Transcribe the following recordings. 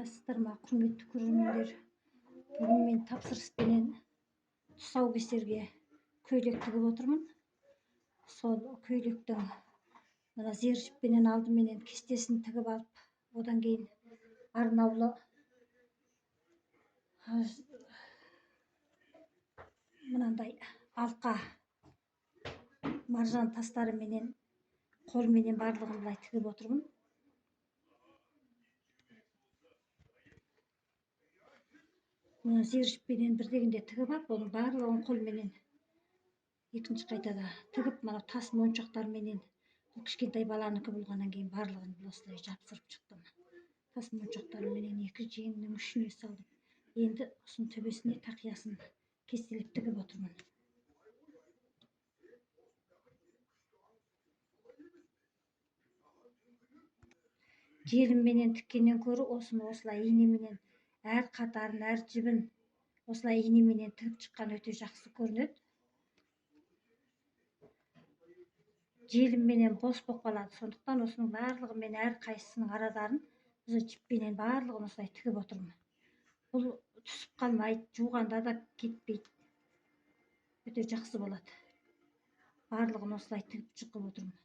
саламатсыздар ма, құрметті көрермендер? Бүгін мен тапсырыспенен тұсаукесерге көйлек тігіп отырмын. Сол көйлектің мына зер жіппенен алдыменен кестесін тігіп алып, одан кейін арнаулы мынандай алқа маржан тастары менен қолменен барлығын былай тігіп отырмын. Мына зер жіппенен бірдегенде тігіп алып, оның барлығын қолменен екінші қайтада тігіп, мына тас моншақтарменен кішкентай баланыкі болғаннан кейін барлығын осылай жапсырып шықтым. Тас моншақтарменен екі жеңнің үшіне салдым. Енді осының төбесіне тақиясын кестелеп тігіп отырмын. Желімменен тіккеннен көрі осыны осылай инеменен әр қатарын, әр жібін осылай инеменен тігіп шыққан өте жақсы көрінеді. Желімменен бос болып қалады. Сондықтан осының барлығы мен әр қайсысының арадарын жіппенен барлығын осылай тігіп отырмын. Бұл түсіп қалмайды, жуғанда да кетпейді. Өте жақсы болады. Барлығын осылай тігіп шығып отырмын.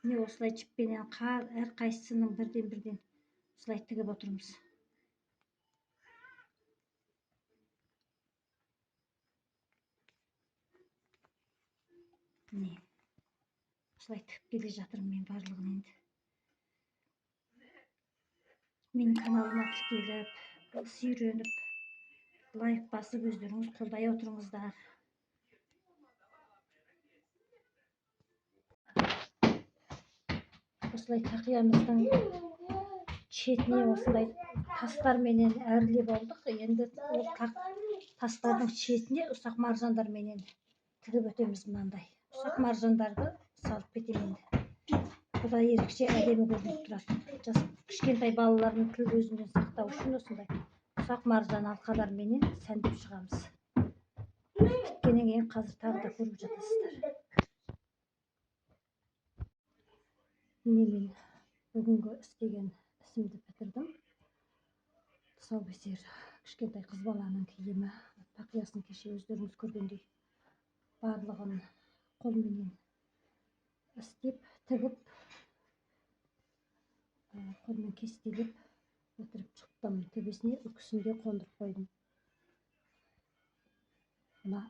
Міне осылай жіппенен әр қайсысының бірден осылай тігіп отырмыз. Міне осылай тігіп келе жатырмын мен барлығын енді. Менің каналыма тіркеліп, сүйреніп, лайк басып өздеріңіз қолдай отырыңыздар. Осылай тақиямыздың шетіне осылай тастарменен әрлеп алдық. Енді ол тастардың шетіне ұсақ маржандарменен тігіп өтеміз. Мынандай ұсақ маржандарды салып кетемін енді. Bu da ерекше әдемі көрініп тұрады. Кішкентай балалардың тіл көзінен сақтау үшін осындай ұсақ маржан алқадарменен сәндеп шығамыз. Біткеннен кейін қазір тағы да көріп жатасыздар. Міне мен бүгінгі істеген ісімді бітірдім. Тұсаукесер кішкентай қыз баланың киімі, тақиясын кеше өздеріңіз көргендей барлығын қолменен істеп, тігіп, қолмен кестелеп бітіріп шықтым. Төбесіне үкісін де қондырып қойдым. Мына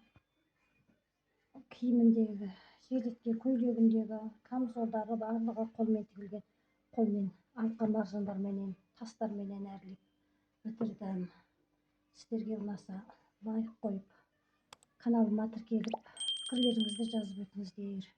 киіміндегі, жилетке, көйлегіндегі камзолдары барлығы қолмен тігілген. Қолмен алқа маржандарменен, тастарменен әрлеп бітірдім. Сіздерге ұнаса лайк қойып, каналыма тіркеліп, пікірлеріңізді жазып өтіңіздер.